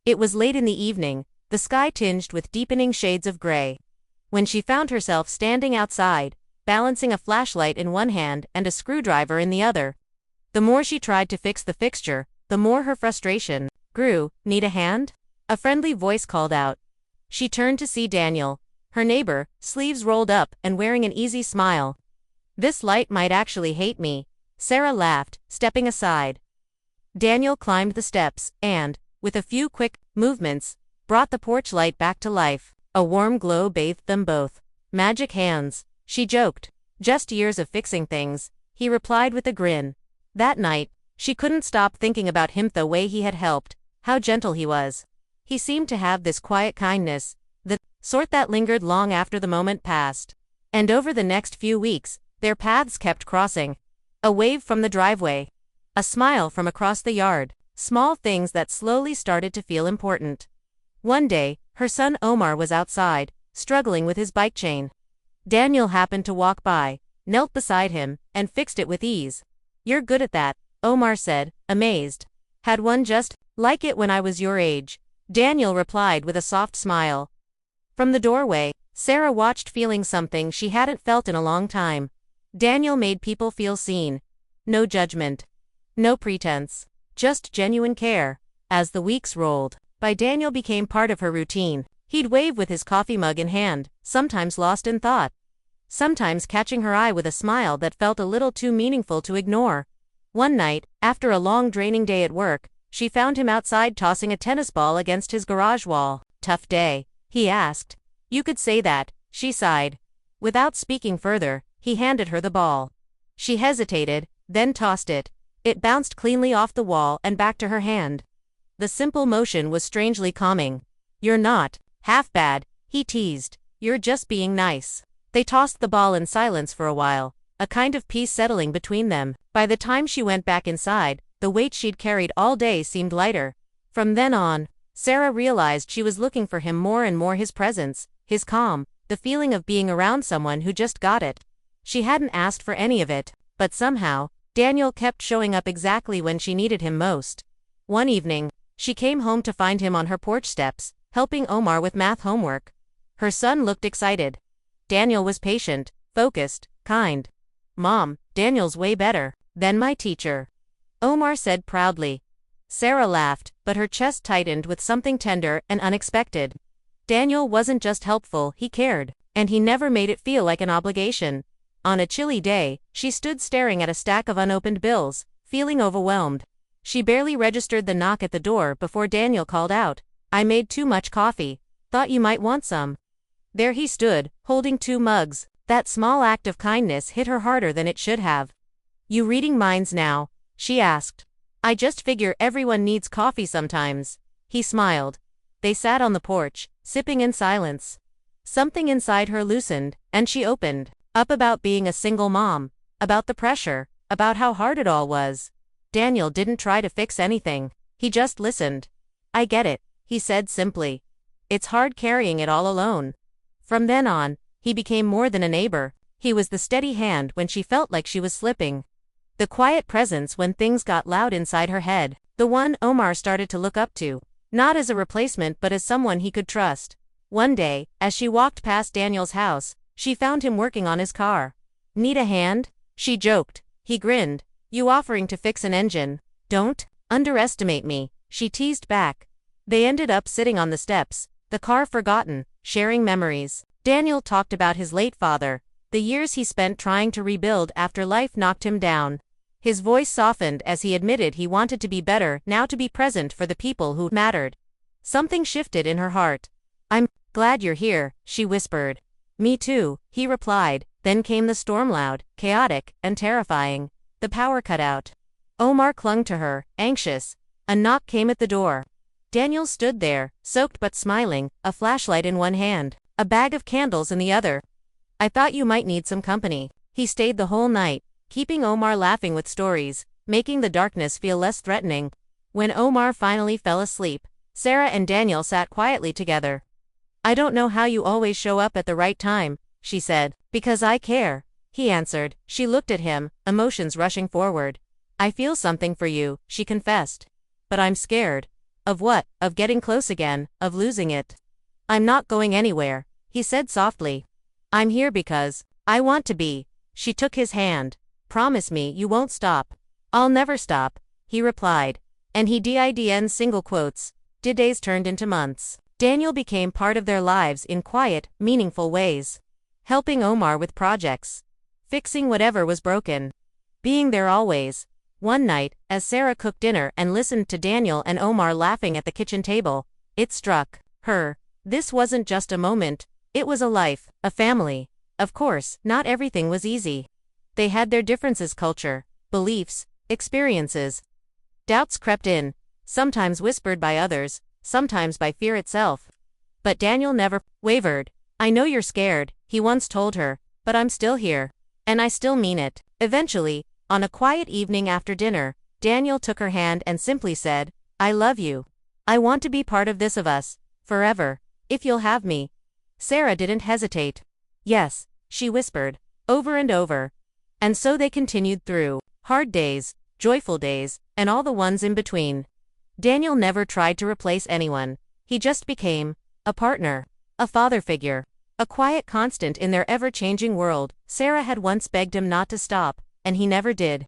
It was late in the evening, the sky tinged with deepening shades of gray. When she found herself standing outside, balancing a flashlight in one hand and a screwdriver in the other. The more she tried to fix the fixture, the more her frustration grew. "Need a hand?" a friendly voice called out. She turned to see Daniel, her neighbor, sleeves rolled up and wearing an easy smile. "This light might actually hate me," Sarah laughed, stepping aside. Daniel climbed the steps and, with a few quick movements, brought the porch light back to life. A warm glow bathed them both. "Magic hands," she joked. "Just years of fixing things," he replied with a grin. That night, she couldn't stop thinking about him, the way he had helped, how gentle he was. He seemed to have this quiet kindness, the sort that lingered long after the moment passed. And over the next few weeks, their paths kept crossing. A wave from the driveway. A smile from across the yard. Small things that slowly started to feel important. One day, her son Omar was outside, struggling with his bike chain. Daniel happened to walk by, knelt beside him, and fixed it with ease. "You're good at that," Omar said, amazed. "Had one just like it when I was your age," Daniel replied with a soft smile. From the doorway, Sarah watched, feeling something she hadn't felt in a long time. Daniel made people feel seen. No judgment. No pretense. Just genuine care. As the weeks rolled by, Daniel became part of her routine. He'd wave with his coffee mug in hand, sometimes lost in thought. Sometimes catching her eye with a smile that felt a little too meaningful to ignore. One night, after a long draining day at work, she found him outside tossing a tennis ball against his garage wall. "Tough day?" he asked. "You could say that," she sighed. Without speaking further, he handed her the ball. She hesitated, then tossed it. It bounced cleanly off the wall and back to her hand. The simple motion was strangely calming. "You're not half bad," he teased. "You're just being nice." They tossed the ball in silence for a while, a kind of peace settling between them. By the time she went back inside, the weight she'd carried all day seemed lighter. From then on, Sarah realized she was looking for him more and more, his presence, his calm, the feeling of being around someone who just got it. She hadn't asked for any of it, but somehow, Daniel kept showing up exactly when she needed him most. One evening, she came home to find him on her porch steps, helping Omar with math homework. Her son looked excited. Daniel was patient, focused, kind. "Mom, Daniel's way better than my teacher," Omar said proudly. Sarah laughed, but her chest tightened with something tender and unexpected. Daniel wasn't just helpful, he cared, and he never made it feel like an obligation. On a chilly day, she stood staring at a stack of unopened bills, feeling overwhelmed. She barely registered the knock at the door before Daniel called out, "I made too much coffee. Thought you might want some." There he stood, holding 2 mugs. That small act of kindness hit her harder than it should have. "You reading minds now?" she asked. "I just figure everyone needs coffee sometimes," he smiled. They sat on the porch, sipping in silence. Something inside her loosened, and she opened up about being a single mom, about the pressure, about how hard it all was. Daniel didn't try to fix anything. He just listened. "I get it," he said simply. "It's hard carrying it all alone." From then on, he became more than a neighbor. He was the steady hand when she felt like she was slipping. The quiet presence when things got loud inside her head. The one Omar started to look up to. Not as a replacement but as someone he could trust. One day, as she walked past Daniel's house, she found him working on his car. "Need a hand?" she joked. He grinned. "You offering to fix an engine? Don't underestimate me," she teased back. They ended up sitting on the steps, the car forgotten, sharing memories. Daniel talked about his late father, the years he spent trying to rebuild after life knocked him down. His voice softened as he admitted he wanted to be better now, to be present for the people who mattered. Something shifted in her heart. "I'm glad you're here," she whispered. "Me too," he replied. Then came the storm, loud, chaotic, and terrifying. The power cut out. Omar clung to her, anxious. A knock came at the door. Daniel stood there, soaked but smiling, a flashlight in one hand, a bag of candles in the other. "I thought you might need some company." He stayed the whole night, keeping Omar laughing with stories, making the darkness feel less threatening. When Omar finally fell asleep, Sarah and Daniel sat quietly together. "I don't know how you always show up at the right time," she said. "Because I care," he answered. She looked at him, emotions rushing forward. "I feel something for you," she confessed. "But I'm scared." Of what? Of getting close again, of losing it. I'm not going anywhere, he said softly. I'm here because I want to be. She took his hand. Promise me you won't stop. I'll never stop, he replied. And he did single quotes. Days turned into months. Daniel became part of their lives in quiet, meaningful ways. Helping Omar with projects. Fixing whatever was broken. Being there always. One night, as Sarah cooked dinner and listened to Daniel and Omar laughing at the kitchen table, it struck her. This wasn't just a moment, it was a life, a family. Of course, not everything was easy. They had their differences, culture, beliefs, experiences. Doubts crept in, sometimes whispered by others, sometimes by fear itself. But Daniel never wavered. I know you're scared, he once told her, but I'm still here. And I still mean it. Eventually, on a quiet evening after dinner, Daniel took her hand and simply said, I love you. I want to be part of this of us, forever, if you'll have me. Sarah didn't hesitate. Yes, she whispered, over and over. And so they continued through hard days, joyful days, and all the ones in between. Daniel never tried to replace anyone. He just became a partner, a father figure, a quiet constant in their ever-changing world. Sarah had once begged him not to stop, and he never did.